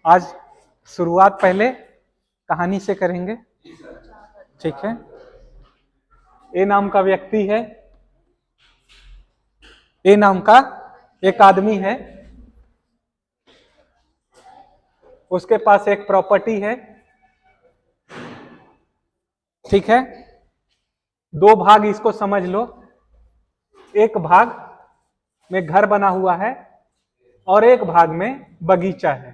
आज शुरुआत पहले कहानी से करेंगे, ठीक है। ए नाम का व्यक्ति है, ए नाम का एक आदमी है, उसके पास एक प्रॉपर्टी है, ठीक है। दो भाग इसको समझ लो, एक भाग में घर बना हुआ है और एक भाग में बगीचा है।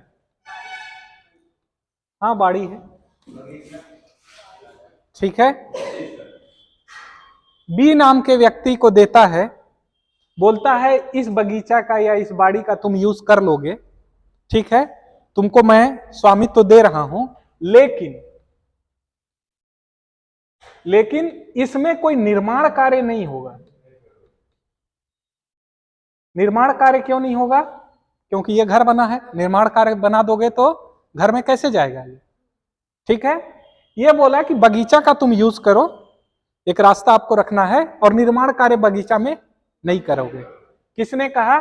हाँ, बाड़ी है, ठीक है। बी नाम के व्यक्ति को देता है, बोलता है इस बगीचा का या इस बाड़ी का तुम यूज कर लोगे, ठीक है, तुमको मैं स्वामित्व तो दे रहा हूं, लेकिन इसमें कोई निर्माण कार्य नहीं होगा। निर्माण कार्य क्यों नहीं होगा? क्योंकि ये घर बना है, निर्माण कार्य बना दोगे तो घर में कैसे जाएगा ये, ठीक है। ये बोला कि बगीचा का तुम यूज करो, एक रास्ता आपको रखना है, और निर्माण कार्य बगीचा में नहीं करोगे। किसने कहा?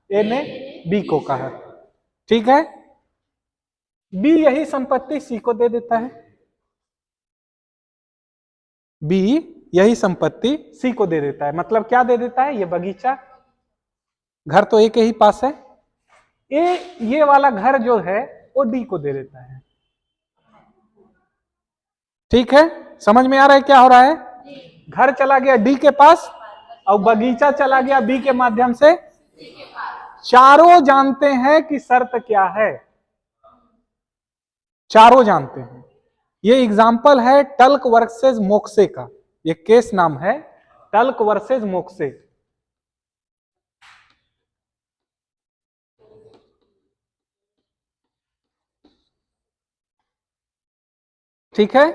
ए ने बी को कहा, ठीक है। बी यही संपत्ति सी को दे देता है, बी यही संपत्ति सी को दे देता है। मतलब क्या दे देता है? ये बगीचा, घर तो एक ही पास है। ये वाला घर जो है वो डी को दे देता है, ठीक है। समझ में आ रहा है क्या हो रहा है? घर चला गया डी के पास और बगीचा चला गया बी के माध्यम से। चारों जानते हैं कि शर्त क्या है, चारों जानते हैं। ये एग्जाम्पल है टल्क वर्सेस मोक्से का, ये केस नाम है टल्क वर्सेस मोक्से, ठीक है।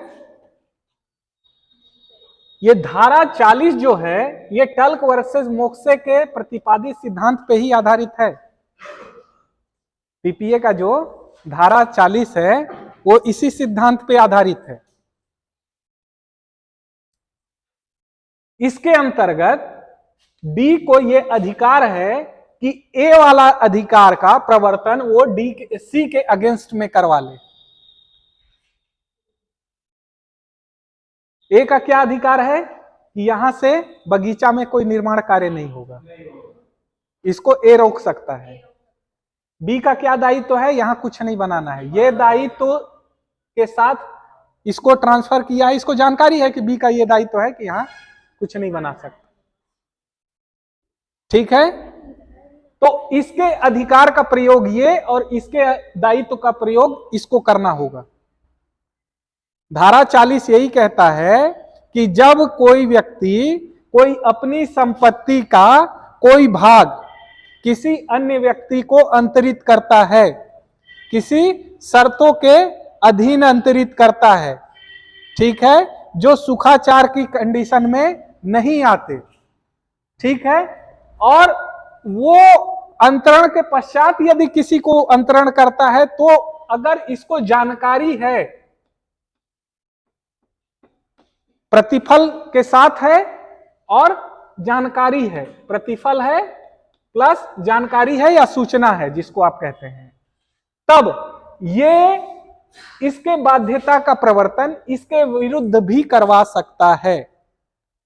ये धारा 40 जो है ये टल्क वर्सेस मोक्से के प्रतिपादित सिद्धांत पे ही आधारित है। पीपीए का जो धारा 40 है वो इसी सिद्धांत पे आधारित है। इसके अंतर्गत डी को ये अधिकार है कि ए वाला अधिकार का प्रवर्तन वो सी के अगेंस्ट में करवा ले। ए का क्या अधिकार है कि यहां से बगीचा में कोई निर्माण कार्य नहीं होगा, इसको ए रोक सकता है। बी का क्या दायित्व है? यहां कुछ नहीं बनाना है। ये दायित्व के साथ इसको ट्रांसफर किया है, इसको जानकारी है कि बी का ये दायित्व है कि यहां कुछ नहीं बना सकता, ठीक है। तो इसके अधिकार का प्रयोग ये और इसके दायित्व का प्रयोग इसको करना होगा। धारा 40 यही कहता है कि जब कोई व्यक्ति कोई अपनी संपत्ति का कोई भाग किसी अन्य व्यक्ति को अंतरित करता है, किसी शर्तों के अधीन अंतरित करता है, ठीक है, जो सुखाचार की कंडीशन में नहीं आते, ठीक है, और वो अंतरण के पश्चात यदि किसी को अंतरण करता है तो अगर इसको जानकारी है, प्रतिफल के साथ है और जानकारी है, प्रतिफल है प्लस जानकारी है या सूचना है जिसको आप कहते हैं, तब ये इसके बाध्यता का प्रवर्तन इसके विरुद्ध भी करवा सकता है,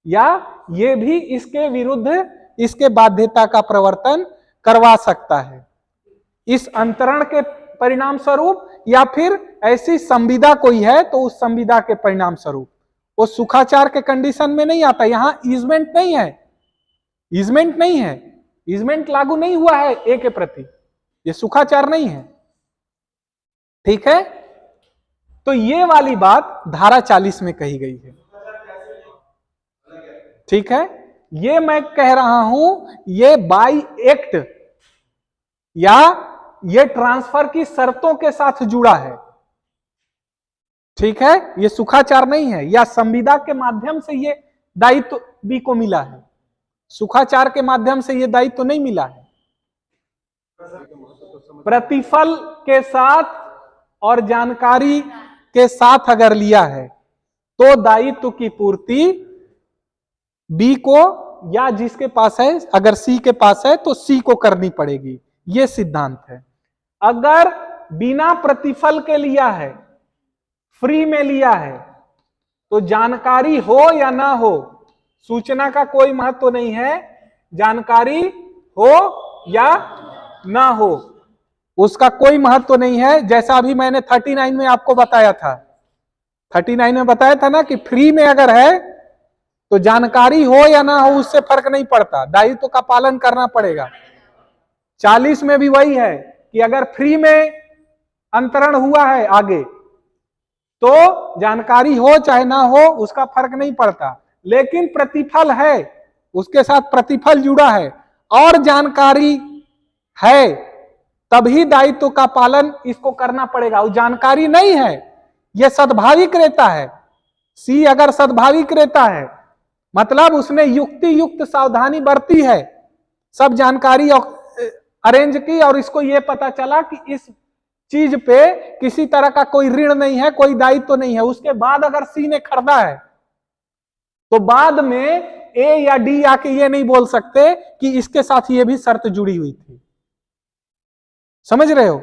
या ये भी इसके विरुद्ध इसके बाध्यता का प्रवर्तन करवा सकता है, इस अंतरण के परिणाम स्वरूप, या फिर ऐसी संविदा कोई है तो उस संविदा के परिणाम स्वरूप। वो सुखाचार के कंडीशन में नहीं आता, यहां ईजमेंट नहीं है, ईजमेंट नहीं है, ईजमेंट लागू नहीं हुआ है ए के प्रति, ये सुखाचार नहीं है, ठीक है। तो ये वाली बात धारा 40 में कही गई है, ठीक है। ये मैं कह रहा हूं ये बाय एक्ट या ये ट्रांसफर की शर्तों के साथ जुड़ा है, ठीक है, ये सुखाचार नहीं है, या संविदा के माध्यम से ये दायित्व बी को मिला है, सुखाचार के माध्यम से ये दायित्व नहीं मिला है। प्रतिफल के साथ और जानकारी के साथ अगर लिया है तो दायित्व की पूर्ति बी को या जिसके पास है, अगर सी के पास है तो सी को करनी पड़ेगी, ये सिद्धांत है। अगर बिना प्रतिफल के लिया है, फ्री में लिया है, तो जानकारी हो या ना हो, सूचना का कोई महत्व नहीं है, जानकारी हो या ना हो उसका कोई महत्व नहीं है। जैसा अभी मैंने 39 में आपको बताया था, 39 में बताया था ना कि फ्री में अगर है तो जानकारी हो या ना हो उससे फर्क नहीं पड़ता, दायित्व का पालन करना पड़ेगा। 40 में भी वही है कि अगर फ्री में अंतरण हुआ है आगे तो जानकारी हो चाहे ना हो उसका फर्क नहीं पड़ता, लेकिन प्रतिफल है, उसके साथ प्रतिफल जुड़ा है और जानकारी है, तभी दायित्व का पालन इसको करना पड़ेगा। वो जानकारी नहीं है, यह सद्भाविक रहता है। सी अगर सद्भाविक रहता है मतलब उसने युक्ति युक्त सावधानी बरती है, सब जानकारी अरेंज की और इसको यह पता चला कि इस चीज पे किसी तरह का कोई ऋण नहीं है, कोई दायित्व नहीं है। उसके बाद अगर सी ने खरीदा है तो बाद में ए या डी आके ये नहीं बोल सकते कि इसके साथ ये भी शर्त जुड़ी हुई थी। समझ रहे हो?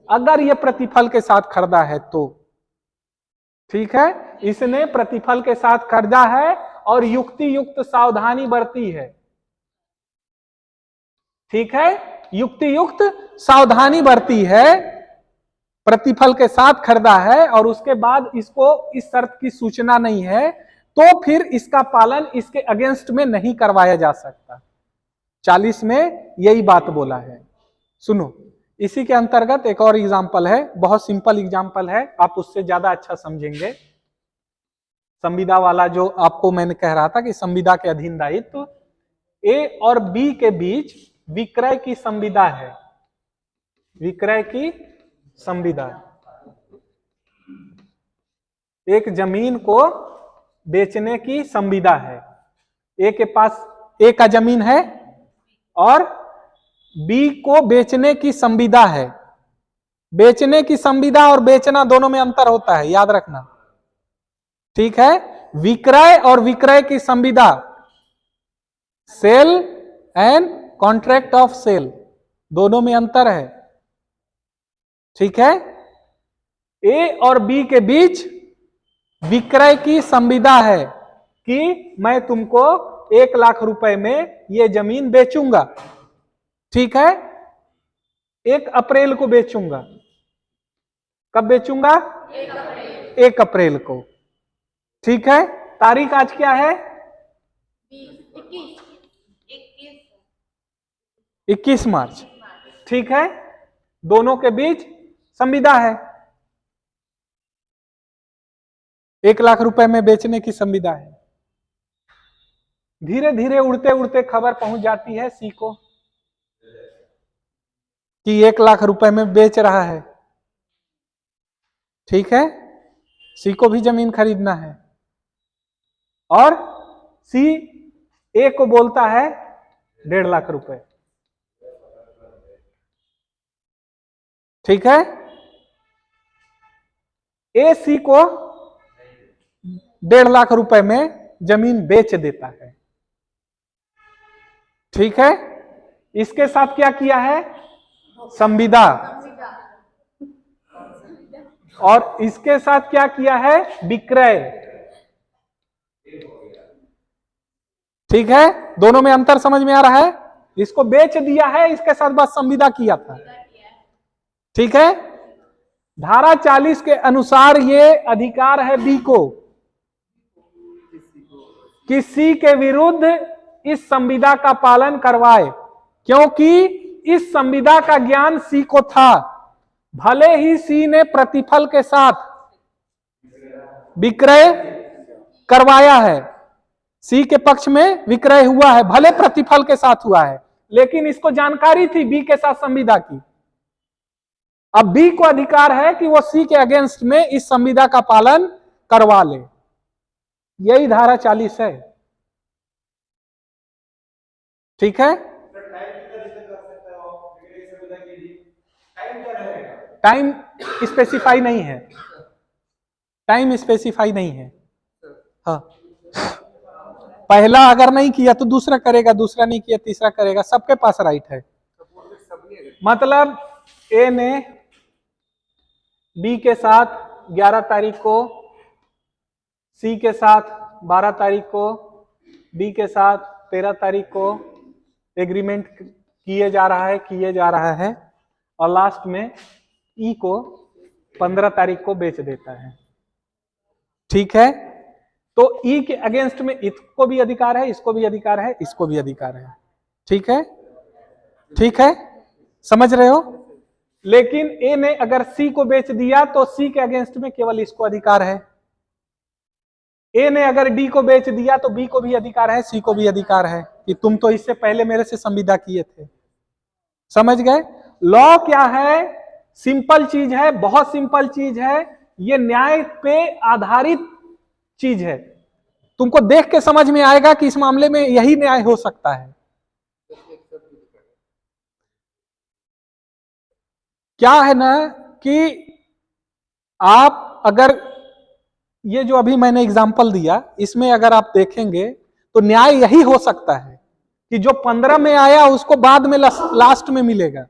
अगर ये प्रतिफल के साथ खरीदा है तो ठीक है, इसने प्रतिफल के साथ खरीदा है और युक्ति युक्त सावधानी बरती है। ठीक है, युक्ति युक्त सावधानी बरती है, प्रतिफल के साथ खरीदा है और उसके बाद इसको इस शर्त की सूचना नहीं है, तो फिर इसका पालन इसके अगेंस्ट में नहीं करवाया जा सकता। 40 में यही बात बोला है। सुनो, इसी के अंतर्गत एक और एग्जाम्पल है, बहुत सिंपल एग्जाम्पल है, आप उससे ज्यादा अच्छा समझेंगे। संविदा वाला जो आपको मैंने कह रहा था कि संविदा के अधीन दायित्व, ए और बी के बीच विक्रय की संविदा है, विक्रय की संविदा। एक जमीन को बेचने की संविदा है, ए के पास ए का जमीन है और बी को बेचने की संविदा है। बेचने की संविदा और बेचना दोनों में अंतर होता है, याद रखना। ठीक है, विक्रय और विक्रय की संविदा, sale and contract of sale, दोनों में अंतर है। ठीक है, ए और बी के बीच विक्रय की संविदा है कि मैं तुमको 1 लाख रुपए में ये जमीन बेचूंगा। ठीक है, 1 अप्रैल को बेचूंगा। कब बेचूंगा? 1 अप्रैल को। ठीक है, तारीख आज क्या है? 21 मार्च। ठीक है, दोनों के बीच संविदा है, 1 लाख रुपए में बेचने की संविदा है। धीरे धीरे उड़ते उड़ते खबर पहुंच जाती है सी को कि 1 लाख रुपए में बेच रहा है। ठीक है, सी को भी जमीन खरीदना है और सी ए को बोलता है 1.5 लाख रुपए। ठीक है, ए सी को 1.5 लाख रुपए में जमीन बेच देता है। ठीक है, इसके साथ क्या किया है? संविदा। और इसके साथ क्या किया है? विक्रय। ठीक है, दोनों में अंतर समझ में आ रहा है? इसको बेच दिया है, इसके साथ बस संविदा किया था। ठीक है, धारा 40 के अनुसार ये अधिकार है बी को कि सी के विरुद्ध इस संविदा का पालन करवाए, क्योंकि इस संविदा का ज्ञान सी को था। भले ही सी ने प्रतिफल के साथ विक्रय करवाया है, सी के पक्ष में विक्रय हुआ है, भले प्रतिफल के साथ हुआ है, लेकिन इसको जानकारी थी बी के साथ संविदा की। अब बी को अधिकार है कि वो सी के अगेंस्ट में इस संविदा का पालन करवा ले। यही धारा 40 है। ठीक है, टाइम स्पेसिफाई नहीं है, टाइम स्पेसिफाई नहीं है। हाँ, पहला अगर नहीं किया तो दूसरा करेगा, दूसरा नहीं किया तीसरा करेगा, सबके पास राइट है। मतलब ए ने बी के साथ 11 तारीख को, सी के साथ 12 तारीख को, डी के साथ 13 तारीख को एग्रीमेंट किए जा रहा है और लास्ट में ई को 15 तारीख को बेच देता है। ठीक है, तो ई के अगेंस्ट में इसको भी अधिकार है, इसको भी अधिकार है, इसको भी अधिकार है। ठीक है, ठीक है, समझ रहे हो। लेकिन ए ने अगर सी को बेच दिया तो सी के अगेंस्ट में केवल इसको अधिकार है। ए ने अगर डी को बेच दिया तो बी को भी अधिकार है, सी को भी अधिकार है कि तुम तो इससे पहले मेरे से संविदा किए थे। समझ गए। लॉ क्या है? सिंपल चीज है, बहुत सिंपल चीज है, ये न्याय पे आधारित चीज है। तुमको देख के समझ में आएगा कि इस मामले में यही न्याय हो सकता है। क्या है ना कि आप अगर ये जो अभी मैंने एग्जांपल दिया इसमें अगर आप देखेंगे तो न्याय यही हो सकता है कि जो 15 में आया उसको बाद में लास्ट में मिलेगा।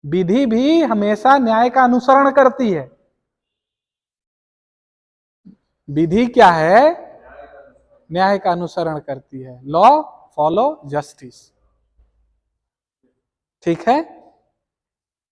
विधि भी हमेशा न्याय का अनुसरण करती है। विधि क्या है? न्याय का अनुसरण करती है। Law follow justice. ठीक है।